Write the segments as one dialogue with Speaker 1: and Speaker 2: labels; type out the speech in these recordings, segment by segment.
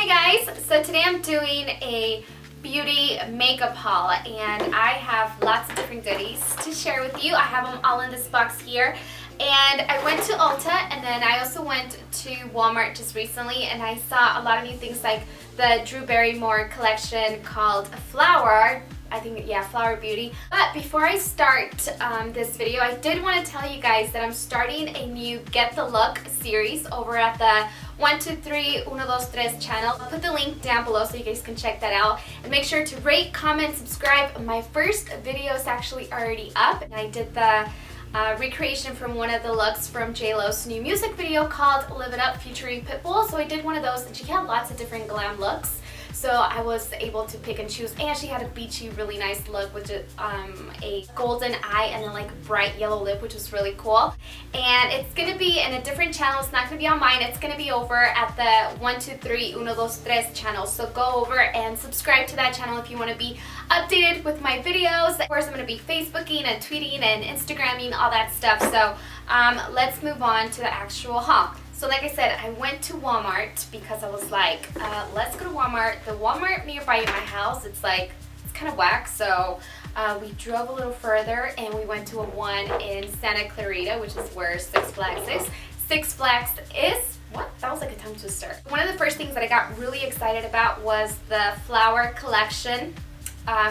Speaker 1: Hi guys! So today I'm doing a beauty makeup haul and I have lots of different goodies to share with you. I have them all in this box here. And I went to Ulta and then I also went to Walmart just recently and I saw a lot of new things like the Drew Barrymore collection called Flower. I think, yeah, Flower Beauty. But before I start this video, I did want to tell you guys that I'm starting a new Get the Look series over at the 123 channel. I'll put the link down below so you guys can check that out. And make sure to rate, comment, subscribe. My first video is actually already up. And I did the recreation from one of the looks from JLo's new music video called Live It Up featuring Pitbull. So I did one of those and she had lots of different glam looks. So I was able to pick and choose, and she had a beachy, really nice look with a golden eye and then like bright yellow lip, which was really cool. And it's going to be in a different channel. It's not going to be on mine. It's going to be over at the 123 channel. So go over and subscribe to that channel if you want to be updated with my videos. Of course, I'm going to be Facebooking and tweeting and Instagramming, all that stuff. So let's move on to the actual haul. So like I said, I went to Walmart because I was like, let's go to Walmart. The Walmart nearby my house, it's kind of whack. So we drove a little further and we went to one in Santa Clarita, which is where Six Flags is. Six Flags is, what? That was like a tongue twister. One of the first things that I got really excited about was the Flower collection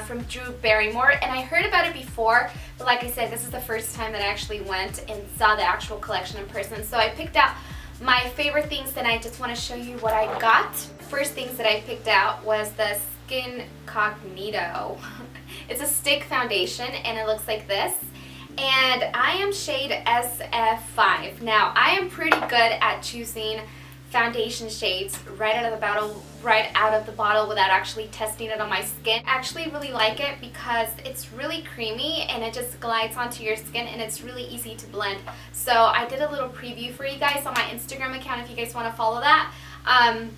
Speaker 1: from Drew Barrymore, and I heard about it before, but like I said, this is the first time that I actually went and saw the actual collection in person. So I picked out my favorite things and I just want to show you what I got. First things that I picked out was the Skin Cognito. It's a stick foundation and it looks like this. And I am shade SF5. Now, I am pretty good at choosing foundation shades right out of the bottle without actually testing it on my skin. I actually really like it because it's really creamy and it just glides onto your skin and it's really easy to blend. So I did a little preview for you guys on my Instagram account if you guys want to follow that. I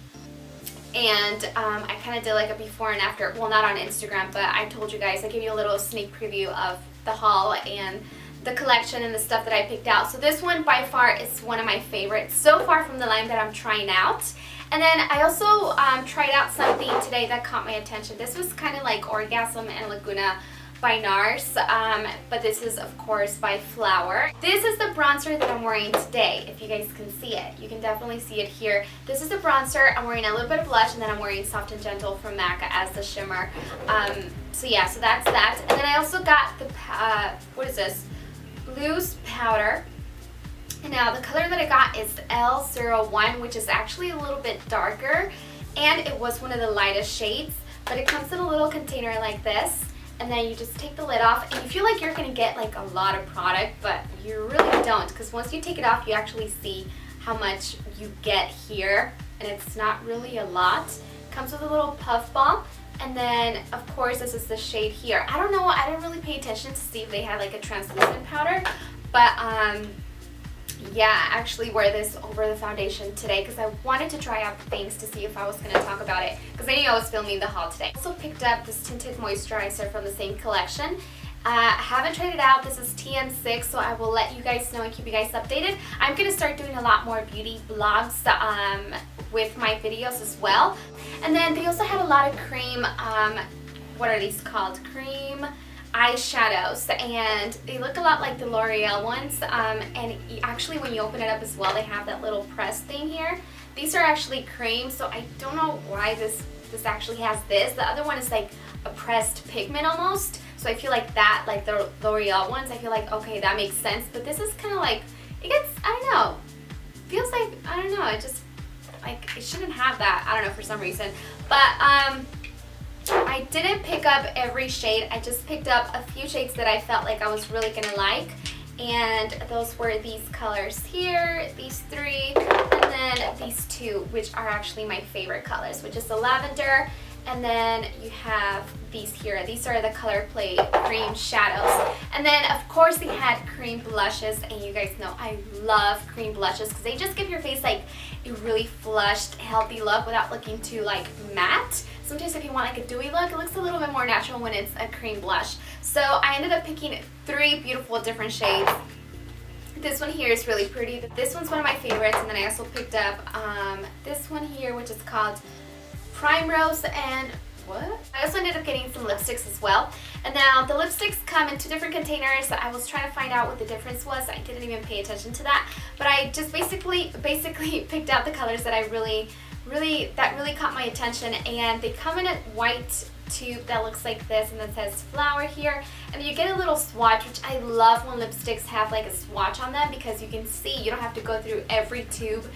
Speaker 1: kind of did like a before and after. Well, not on Instagram, but I told you guys, I gave you a little sneak preview of the haul and the collection and the stuff that I picked out. So this one by far is one of my favorites so far from the line that I'm trying out. And then I also tried out something today that caught my attention. This was kind of like Orgasm and Laguna by NARS, but this is of course by Flower. This is the bronzer that I'm wearing today, if you guys can see it. You can definitely see it here. This is the bronzer. I'm wearing a little bit of blush and then I'm wearing Soft and Gentle from MAC as the shimmer. So yeah, so that's that. And then I also got the, what is this? Loose powder. And now the color that I got is L01, which is actually a little bit darker, and it was one of the lightest shades, but it comes in a little container like this, and then you just take the lid off and you feel like you're gonna get like a lot of product, but you really don't, because once you take it off you actually see how much you get here, and it's not really a lot. It comes with a little puff ball. And then, of course, this is the shade here. I don't know, I didn't really pay attention to see if they had like a translucent powder, but yeah, I actually wear this over the foundation today because I wanted to try out things to see if I was going to talk about it, because I knew I was filming the haul today. I also picked up this tinted moisturizer from the same collection. I haven't tried it out. This is TM6, so I will let you guys know and keep you guys updated. I'm going to start doing a lot more beauty vlogs with my videos as well. And then they also had a lot of cream, what are these called? Cream eyeshadows, and they look a lot like the L'Oreal ones, and actually when you open it up as well, they have that little press thing here. These are actually cream, so I don't know why this actually has this. The other one is like a pressed pigment almost, so I feel like that, like the L'Oreal ones, I feel like, okay, that makes sense, but this is kind of like, it gets, I don't know, feels like, I don't know, it just, like, it shouldn't have that, I don't know, for some reason. But I didn't pick up every shade. I just picked up a few shades that I felt like I was really gonna like, and those were these colors here, these three, and then these two, which are actually my favorite colors, which is the lavender, and then you have these here. These are the Color Play cream shadows. And then of course they had cream blushes, and you guys know I love cream blushes because they just give your face like a really flushed, healthy look without looking too like matte. Sometimes if you want like a dewy look, it looks a little bit more natural when it's a cream blush. So I ended up picking 3 beautiful different shades. This one here is really pretty. This one's one of my favorites, and then I also picked up this one here, which is called Prime Rose, and what? I also ended up getting some lipsticks as well. And now the lipsticks come in 2 different containers. I was trying to find out what the difference was. I didn't even pay attention to that. But I just basically picked out the colors that I really caught my attention. And they come in a white tube that looks like this, and then says flower here. And you get a little swatch, which I love when lipsticks have like a swatch on them, because you can see, you don't have to go through every tube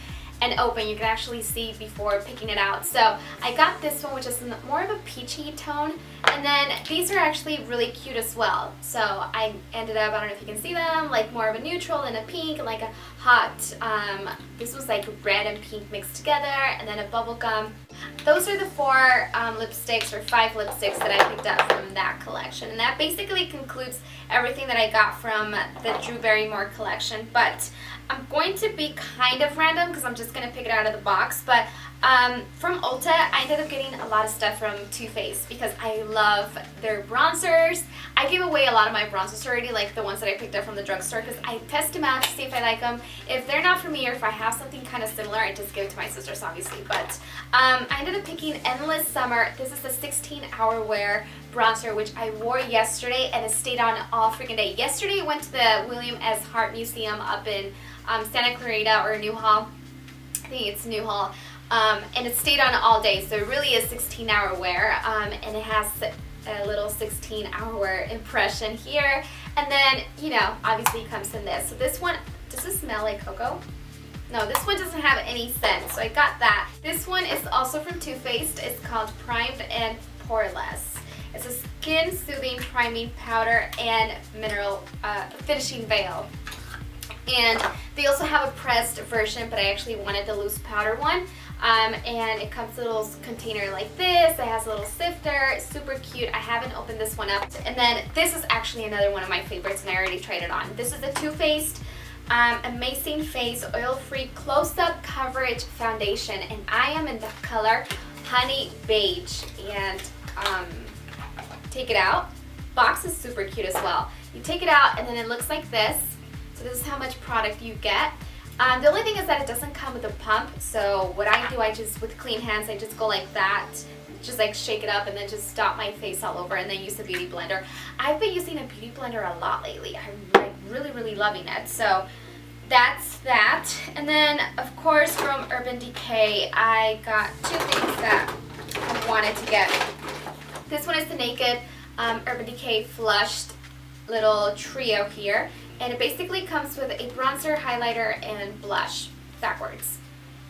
Speaker 1: and open. You can actually see before picking it out. So I got this one, which is more of a peachy tone, and then these are actually really cute as well. So I ended up, I don't know if you can see them, like more of a neutral and a pink, and like a hot, this was like red and pink mixed together, and then a bubblegum. Those are the 4 lipsticks, or 5 lipsticks that I picked up from that collection, and that basically concludes everything that I got from the Drew Barrymore collection. But I'm going to be kind of random because I'm just going to pick it out of the box. But from Ulta, I ended up getting a lot of stuff from Too Faced because I love their bronzers. I gave away a lot of my bronzers already, like the ones that I picked up from the drugstore, because I test them out to see if I like them. If they're not for me, or if I have something kind of similar, I just give it to my sisters, obviously. But I ended up picking Endless Summer. This is a 16-hour wear bronzer, which I wore yesterday, and it stayed on all freaking day. Yesterday, I went to the William S. Hart Museum up in Santa Clarita, or Newhall. I think it's Newhall. And it stayed on all day, so it really is 16-hour wear, and it has a little 16-hour wear impression here. And then, you know, obviously it comes in this. So this one, does this smell like cocoa? No, this one doesn't have any scent, so I got that. This one is also from Too Faced. It's called Primed and Poreless. It's a skin soothing priming powder and mineral finishing veil. And they also have a pressed version, but I actually wanted the loose powder one. And it comes in a little container like this. It has a little sifter, super cute. I haven't opened this one up. And then this is actually another one of my favorites, and I already tried it on. This is the Too Faced Amazing Face Oil-Free Close-Up Coverage Foundation, and I am in the color Honey Beige. And take it out. Box is super cute as well. You take it out, and then it looks like this. So this is how much product you get. The only thing is that it doesn't come with a pump, so what I do, I just, with clean hands, I just go like that, just like shake it up, and then just dot my face all over, and then use a beauty blender. I've been using a beauty blender a lot lately. I'm like really loving it. So that's that. And then, of course, from Urban Decay, I got 2 things that I wanted to get. This one is the Naked Urban Decay Flushed little trio here. And it basically comes with a bronzer, highlighter, and blush. Backwards.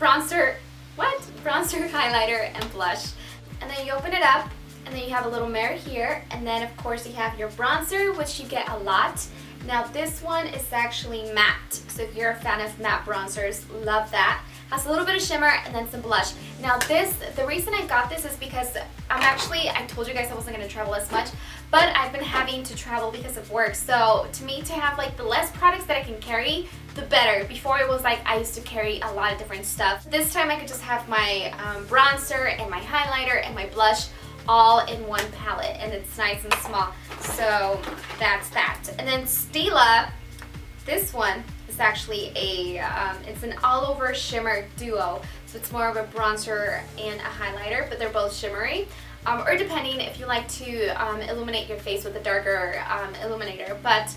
Speaker 1: Bronzer, what? Bronzer, highlighter, and blush. And then you open it up, and then you have a little mirror here. And then, of course, you have your bronzer, which you get a lot. Now, this one is actually matte. So if you're a fan of matte bronzers, love that. Has a little bit of shimmer and then some blush. Now this, the reason I got this is because I told you guys I wasn't going to travel as much, but I've been having to travel because of work. So to me, to have like the less products that I can carry, the better. Before it was like I used to carry a lot of different stuff. This time I could just have my bronzer and my highlighter and my blush all in one palette, and it's nice and small. So that's that. And then Stila, this one is actually it's an all-over shimmer duo. So it's more of a bronzer and a highlighter, but they're both shimmery. Or depending if you like to illuminate your face with a darker illuminator. But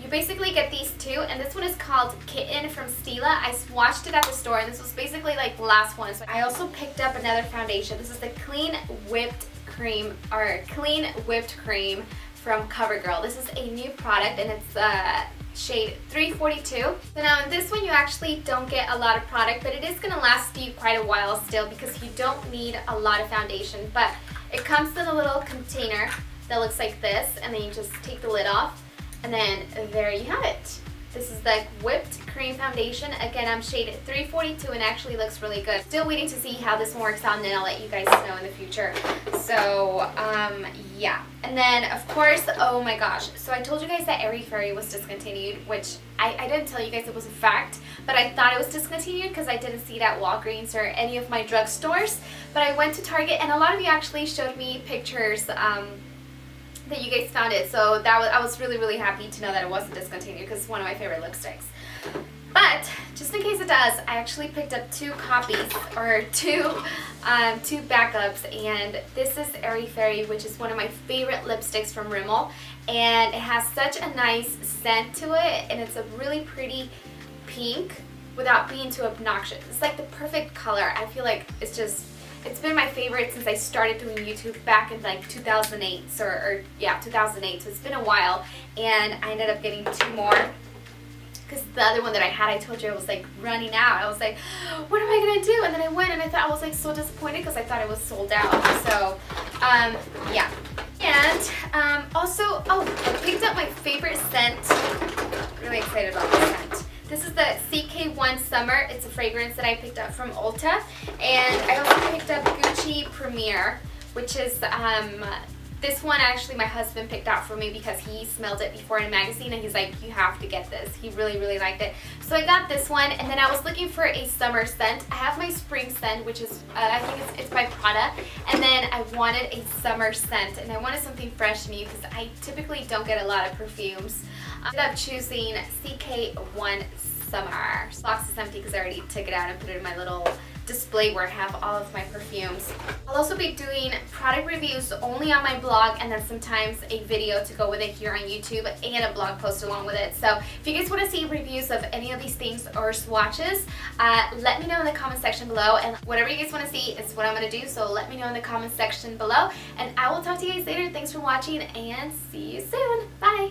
Speaker 1: you basically get these 2, and this one is called Kitten from Stila. I swatched it at the store, and this was basically like the last one. So I also picked up another foundation. This is the Clean Whipped Cream from CoverGirl. This is a new product, and it's shade 342. So now in this one you actually don't get a lot of product, but it is going to last you quite a while still because you don't need a lot of foundation. But it comes in a little container that looks like this, and then you just take the lid off, and then there you have it. This is the Whipped Cream Foundation. Again, I'm shaded 342 and actually looks really good. Still waiting to see how this one works out, and then I'll let you guys know in the future. So, yeah. And then, of course, oh my gosh. So I told you guys that Airy Fairy was discontinued, which I didn't tell you guys it was a fact, but I thought it was discontinued because I didn't see it at Walgreens or any of my drugstores. But I went to Target, and a lot of you actually showed me pictures that you guys found it, so I was really happy to know that it wasn't discontinued because it's one of my favorite lipsticks. But just in case it does, I actually picked up two copies, or two backups, and this is Airy Fairy, which is one of my favorite lipsticks from Rimmel, and it has such a nice scent to it, and it's a really pretty pink without being too obnoxious. It's like the perfect color. I feel like it's been my favorite since I started doing YouTube back in like 2008, or yeah, 2008, so it's been a while, and I ended up getting two more. Because the other one that I had, I told you I was like running out. I was like, what am I going to do? And then I went and I was like so disappointed because I thought it was sold out. So, yeah. And also, oh, I picked up my favorite scent. Really excited about this scent. This is the CK1 Summer. It's a fragrance that I picked up from Ulta. And I also picked up Gucci Premier, which is this one actually my husband picked out for me because he smelled it before in a magazine and he's like, you have to get this. He really, really liked it. So I got this one, and then I was looking for a summer scent. I have my spring scent, which is, I think it's by Prada, and then I wanted a summer scent, and I wanted something fresh and new because I typically don't get a lot of perfumes. I ended up choosing CK1 Summer. This box is empty because I already took it out and put it in my little display where I have all of my perfumes. I'll also be doing product reviews only on my blog, and then sometimes a video to go with it here on YouTube, and a blog post along with it. So if you guys want to see reviews of any of these things or swatches, let me know in the comment section below, and whatever you guys want to see is what I'm going to do, so let me know in the comment section below, and I will talk to you guys later. Thanks for watching, and see you soon. Bye!